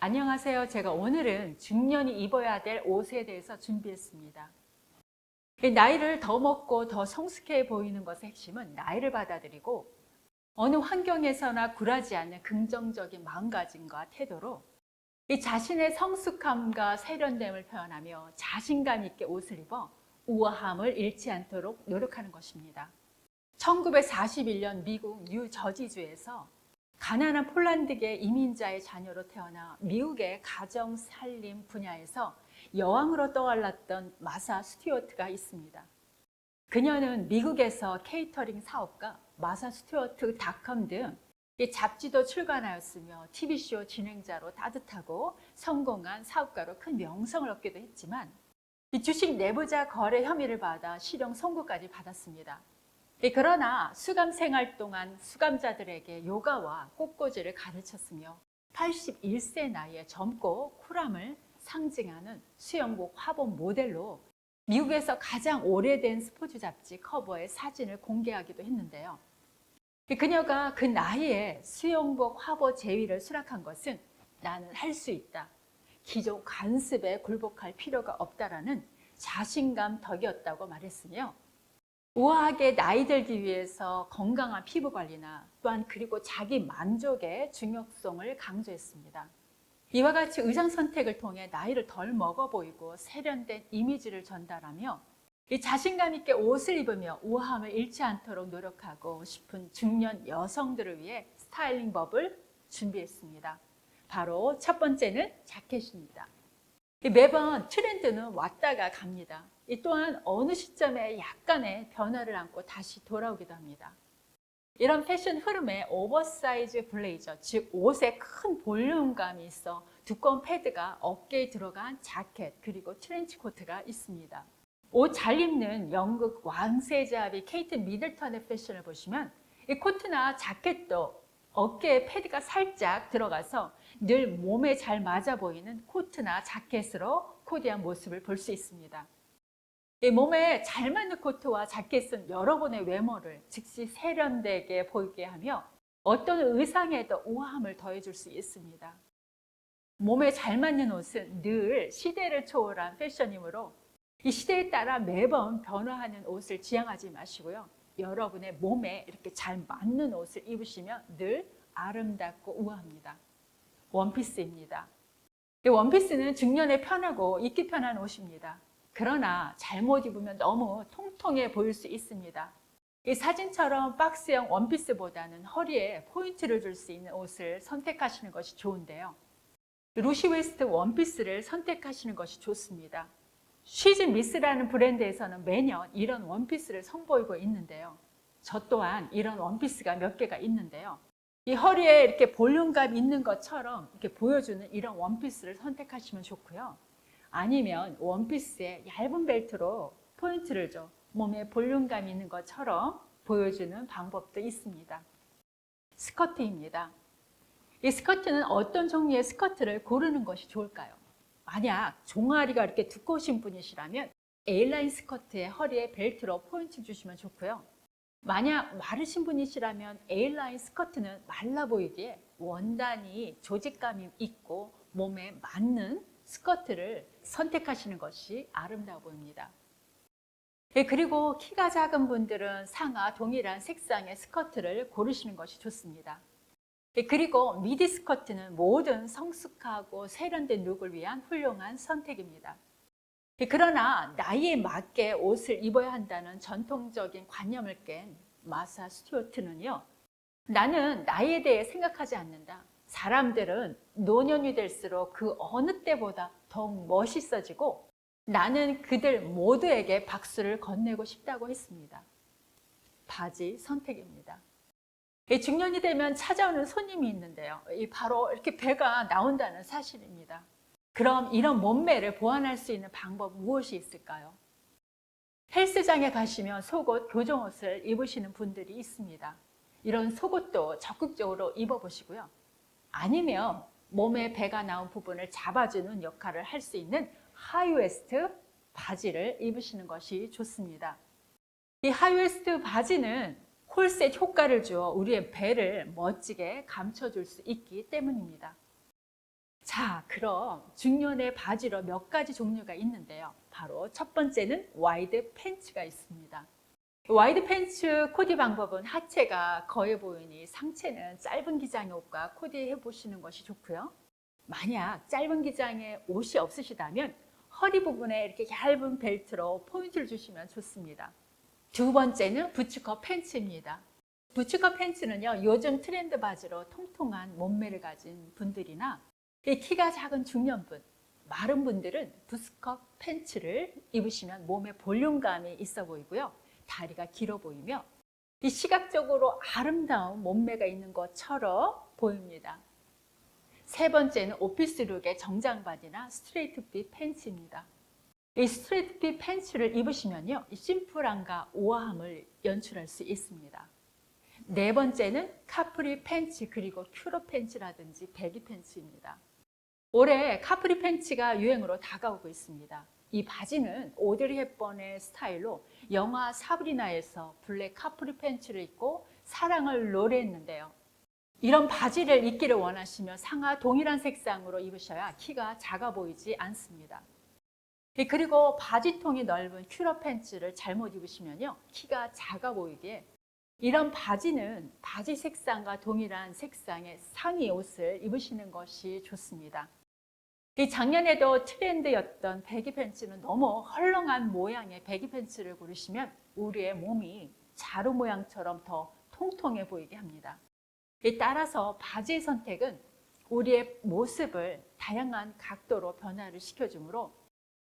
안녕하세요. 제가 오늘은 중년이 입어야 될 옷에 대해서 준비했습니다. 나이를 더 먹고 더 성숙해 보이는 것의 핵심은 나이를 받아들이고 어느 환경에서나 굴하지 않는 긍정적인 마음가짐과 태도로 이 자신의 성숙함과 세련됨을 표현하며 자신감 있게 옷을 입어 우아함을 잃지 않도록 노력하는 것입니다. 1941년 미국 뉴저지주에서 가난한 폴란드계 이민자의 자녀로 태어나 미국의 가정 살림 분야에서 여왕으로 떠올랐던 마사 스튜어트가 있습니다. 그녀는 미국에서 케이터링 사업가 마사스튜어트닷컴 등 잡지도 출간하였으며 TV쇼 진행자로 따뜻하고 성공한 사업가로 큰 명성을 얻기도 했지만 주식 내부자 거래 혐의를 받아 실형 선고까지 받았습니다. 그러나 수감 생활 동안 수감자들에게 요가와 꽃꽂이를 가르쳤으며 81세 나이에 젊고 쿨함을 상징하는 수영복 화보 모델로 미국에서 가장 오래된 스포츠 잡지 커버에 사진을 공개하기도 했는데요. 그녀가 그 나이에 수영복 화보 제위를 수락한 것은 나는 할 수 있다, 기존 관습에 굴복할 필요가 없다라는 자신감 덕이었다고 말했으며 우아하게 나이 들기 위해서 건강한 피부 관리나 또한 그리고 자기 만족의 중요성을 강조했습니다. 이와 같이 의상 선택을 통해 나이를 덜 먹어 보이고 세련된 이미지를 전달하며 이 자신감 있게 옷을 입으며 우아함을 잃지 않도록 노력하고 싶은 중년 여성들을 위해 스타일링법을 준비했습니다. 바로 첫 번째는 자켓입니다. 매번 트렌드는 왔다가 갑니다. 또한 어느 시점에 약간의 변화를 안고 다시 돌아오기도 합니다. 이런 패션 흐름에 오버사이즈 블레이저, 즉 옷에 큰 볼륨감이 있어 두꺼운 패드가 어깨에 들어간 자켓 그리고 트렌치 코트가 있습니다. 옷 잘 입는 영국 왕세자비 케이트 미들턴의 패션을 보시면 이 코트나 자켓도 어깨에 패드가 살짝 들어가서 늘 몸에 잘 맞아 보이는 코트나 자켓으로 코디한 모습을 볼 수 있습니다. 이 몸에 잘 맞는 코트와 자켓은 여러분의 외모를 즉시 세련되게 보이게 하며 어떤 의상에도 우아함을 더해줄 수 있습니다. 몸에 잘 맞는 옷은 늘 시대를 초월한 패션이므로 이 시대에 따라 매번 변화하는 옷을 지향하지 마시고요. 여러분의 몸에 이렇게 잘 맞는 옷을 입으시면 늘 아름답고 우아합니다. 원피스입니다. 이 원피스는 중년에 편하고 입기 편한 옷입니다. 그러나 잘못 입으면 너무 통통해 보일 수 있습니다. 이 사진처럼 박스형 원피스보다는 허리에 포인트를 줄 수 있는 옷을 선택하시는 것이 좋은데요. 루시 웨스트 원피스를 선택하시는 것이 좋습니다. 쉬즈 미스라는 브랜드에서는 매년 이런 원피스를 선보이고 있는데요. 저 또한 이런 원피스가 몇 개가 있는데요. 이 허리에 이렇게 볼륨감 있는 것처럼 이렇게 보여주는 이런 원피스를 선택하시면 좋고요. 아니면 원피스에 얇은 벨트로 포인트를 줘 몸에 볼륨감 있는 것처럼 보여주는 방법도 있습니다. 스커트입니다. 이 스커트는 어떤 종류의 스커트를 고르는 것이 좋을까요? 만약 종아리가 이렇게 두꺼우신 분이시라면 A라인 스커트에 허리에 벨트로 포인트 주시면 좋고요. 만약 마르신 분이시라면 A라인 스커트는 말라 보이기에 원단이 조직감이 있고 몸에 맞는 스커트를 선택하시는 것이 아름다워 보입니다. 그리고 키가 작은 분들은 상하 동일한 색상의 스커트를 고르시는 것이 좋습니다. 그리고 미디 스커트는 모든 성숙하고 세련된 룩을 위한 훌륭한 선택입니다. 그러나 나이에 맞게 옷을 입어야 한다는 전통적인 관념을 깬 마사 스튜어트는요, 나는 나이에 대해 생각하지 않는다. 사람들은 노년이 될수록 그 어느 때보다 더욱 멋있어지고 나는 그들 모두에게 박수를 건네고 싶다고 했습니다. 바지 선택입니다. 중년이 되면 찾아오는 손님이 있는데요. 바로 이렇게 배가 나온다는 사실입니다. 그럼 이런 몸매를 보완할 수 있는 방법 무엇이 있을까요? 헬스장에 가시면 속옷, 교정옷을 입으시는 분들이 있습니다. 이런 속옷도 적극적으로 입어보시고요. 아니면 몸에 배가 나온 부분을 잡아주는 역할을 할 수 있는 하이웨스트 바지를 입으시는 것이 좋습니다. 이 하이웨스트 바지는 콜셋 효과를 주어 우리의 배를 멋지게 감춰줄 수 있기 때문입니다. 자, 그럼 중년의 바지로 몇 가지 종류가 있는데요. 바로 첫 번째는 와이드 팬츠가 있습니다. 와이드 팬츠 코디 방법은 하체가 거해 보이니 상체는 짧은 기장의 옷과 코디해 보시는 것이 좋고요. 만약 짧은 기장의 옷이 없으시다면 허리 부분에 이렇게 얇은 벨트로 포인트를 주시면 좋습니다. 두 번째는 부츠컷 팬츠입니다. 부츠컷 팬츠는요, 요즘 트렌드 바지로 통통한 몸매를 가진 분들이나 키가 작은 중년분, 마른 분들은 부츠컷 팬츠를 입으시면 몸에 볼륨감이 있어 보이고요. 다리가 길어 보이며 이 시각적으로 아름다운 몸매가 있는 것처럼 보입니다. 세 번째는 오피스룩의 정장 바지나 스트레이트 핏 팬츠입니다. 이 스트레이트 핏 팬츠를 입으시면요, 심플함과 우아함을 연출할 수 있습니다. 네 번째는 카프리 팬츠 그리고 큐러 팬츠라든지 배기 팬츠입니다. 올해 카프리 팬츠가 유행으로 다가오고 있습니다. 이 바지는 오드리 헵번의 스타일로 영화 사브리나에서 블랙 카프리 팬츠를 입고 사랑을 노래했는데요. 이런 바지를 입기를 원하시면 상하 동일한 색상으로 입으셔야 키가 작아 보이지 않습니다. 그리고 바지통이 넓은 큐러 팬츠를 잘못 입으시면요, 키가 작아 보이기에 이런 바지는 바지 색상과 동일한 색상의 상의 옷을 입으시는 것이 좋습니다. 이 작년에도 트렌드였던 배기 팬츠는 너무 헐렁한 모양의 배기 팬츠를 고르시면 우리의 몸이 자루 모양처럼 더 통통해 보이게 합니다. 따라서 바지의 선택은 우리의 모습을 다양한 각도로 변화를 시켜주므로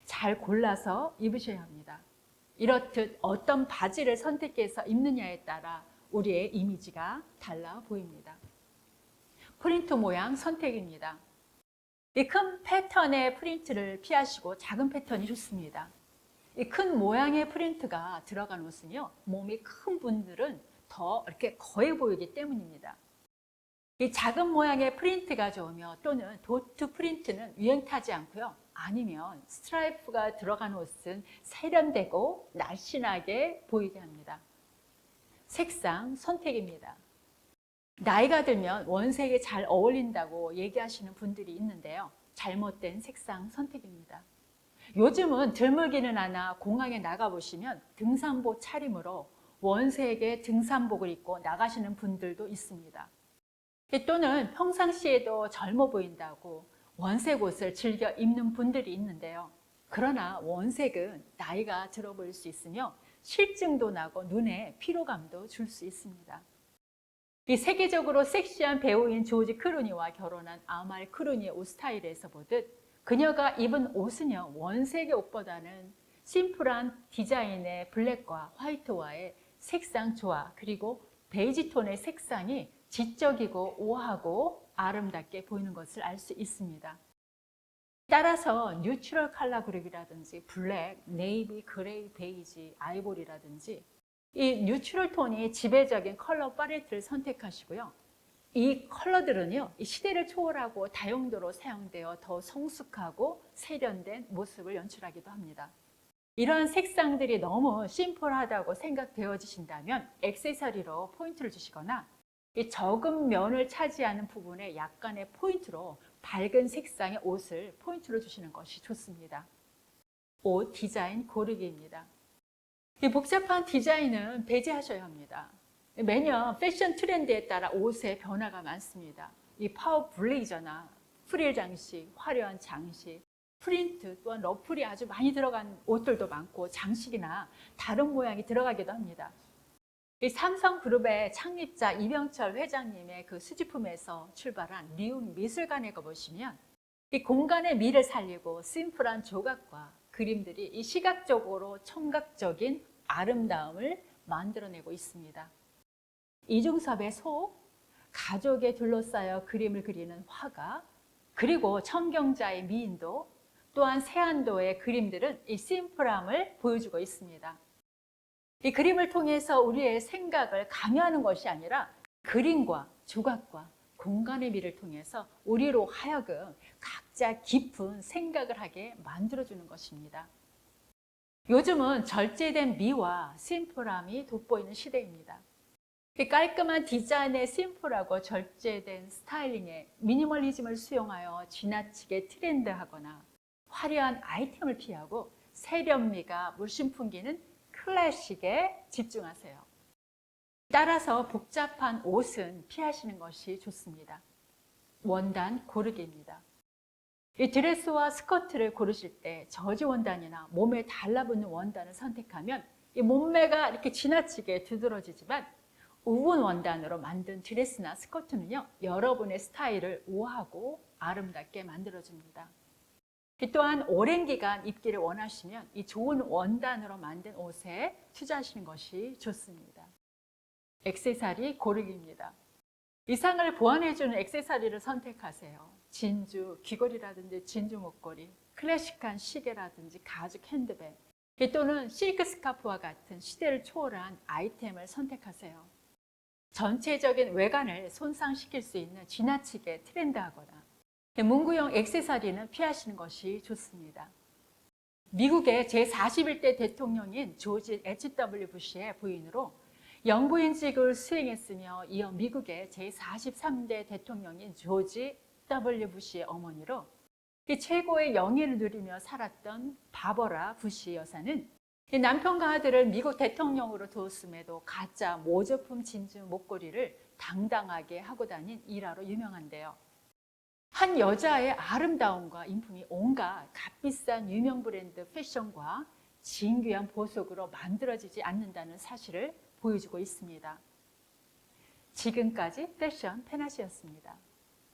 잘 골라서 입으셔야 합니다. 이렇듯 어떤 바지를 선택해서 입느냐에 따라 우리의 이미지가 달라 보입니다. 프린트 모양 선택입니다. 이 큰 패턴의 프린트를 피하시고 작은 패턴이 좋습니다. 이 큰 모양의 프린트가 들어간 옷은요, 몸이 큰 분들은 더 이렇게 거해 보이기 때문입니다. 이 작은 모양의 프린트가 좋으며 또는 도트 프린트는 유행 타지 않고요. 아니면 스트라이프가 들어간 옷은 세련되고 날씬하게 보이게 합니다. 색상 선택입니다. 나이가 들면 원색에 잘 어울린다고 얘기하시는 분들이 있는데요. 잘못된 색상 선택입니다. 요즘은 드물기는 않아 공항에 나가보시면 등산복 차림으로 원색의 등산복을 입고 나가시는 분들도 있습니다. 또는 평상시에도 젊어 보인다고 원색 옷을 즐겨 입는 분들이 있는데요. 그러나 원색은 나이가 들어 보일 수 있으며 실증도 나고 눈에 피로감도 줄 수 있습니다. 이 세계적으로 섹시한 배우인 조지 클루니와 결혼한 아말 클루니의 옷 스타일에서 보듯 그녀가 입은 옷은요, 원색의 옷보다는 심플한 디자인의 블랙과 화이트와의 색상 조화 그리고 베이지 톤의 색상이 지적이고 우아하고 아름답게 보이는 것을 알 수 있습니다. 따라서 뉴트럴 컬러 그룹이라든지 블랙, 네이비, 그레이, 베이지, 아이보리라든지 이 뉴트럴 톤이 지배적인 컬러 팔레트를 선택하시고요. 이 컬러들은요, 이 시대를 초월하고 다용도로 사용되어 더 성숙하고 세련된 모습을 연출하기도 합니다. 이러한 색상들이 너무 심플하다고 생각되어지신다면 액세서리로 포인트를 주시거나 이 적은 면을 차지하는 부분에 약간의 포인트로 밝은 색상의 옷을 포인트로 주시는 것이 좋습니다. 옷 디자인 고르기입니다. 이 복잡한 디자인은 배제하셔야 합니다. 매년 패션 트렌드에 따라 옷의 변화가 많습니다. 이 파워 블레이저나 프릴 장식, 화려한 장식, 프린트 또한 러플이 아주 많이 들어간 옷들도 많고 장식이나 다른 모양이 들어가기도 합니다. 이 삼성그룹의 창립자 이병철 회장님의 그 수집품에서 출발한 리움 미술관에 가보시면 이 공간의 미를 살리고 심플한 조각과 그림들이 이 시각적으로 청각적인 아름다움을 만들어내고 있습니다. 이중섭의 소, 가족에 둘러싸여 그림을 그리는 화가, 그리고 청경자의 미인도, 또한 세안도의 그림들은 이 심플함을 보여주고 있습니다. 이 그림을 통해서 우리의 생각을 강요하는 것이 아니라 그림과 조각과 공간의 미를 통해서 우리로 하여금 각자 깊은 생각을 하게 만들어주는 것입니다. 요즘은 절제된 미와 심플함이 돋보이는 시대입니다. 이 깔끔한 디자인의 심플하고 절제된 스타일링에 미니멀리즘을 수용하여 지나치게 트렌드하거나 화려한 아이템을 피하고 세련미가 물씬 풍기는 클래식에 집중하세요. 따라서 복잡한 옷은 피하시는 것이 좋습니다. 원단 고르기입니다. 이 드레스와 스커트를 고르실 때 저지 원단이나 몸에 달라붙는 원단을 선택하면 이 몸매가 이렇게 지나치게 두드러지지만 우분 원단으로 만든 드레스나 스커트는요, 여러분의 스타일을 우아하고 아름답게 만들어줍니다. 또한 오랜 기간 입기를 원하시면 이 좋은 원단으로 만든 옷에 투자하시는 것이 좋습니다. 액세서리 고르기입니다. 이상을 보완해주는 액세서리를 선택하세요. 진주, 귀걸이라든지 진주 목걸이, 클래식한 시계라든지 가죽 핸드백, 또는 실크 스카프와 같은 시대를 초월한 아이템을 선택하세요. 전체적인 외관을 손상시킬 수 있는 지나치게 트렌드하거나 문구용 액세서리는 피하시는 것이 좋습니다. 미국의 제41대 대통령인 조지 H.W. 부시의 부인으로 영부인직을 수행했으며 이어 미국의 제43대 대통령인 조지 W. 부시의 어머니로 최고의 영예를 누리며 살았던 바버라 부시 여사는 남편과 아들을 미국 대통령으로 두었음에도 가짜 모조품 진주 목걸이를 당당하게 하고 다닌 일화로 유명한데요. 한 여자의 아름다움과 인품이 온갖 값비싼 유명 브랜드 패션과 진귀한 보석으로 만들어지지 않는다는 사실을 보여주고 있습니다. 지금까지 패션 페나시였습니다.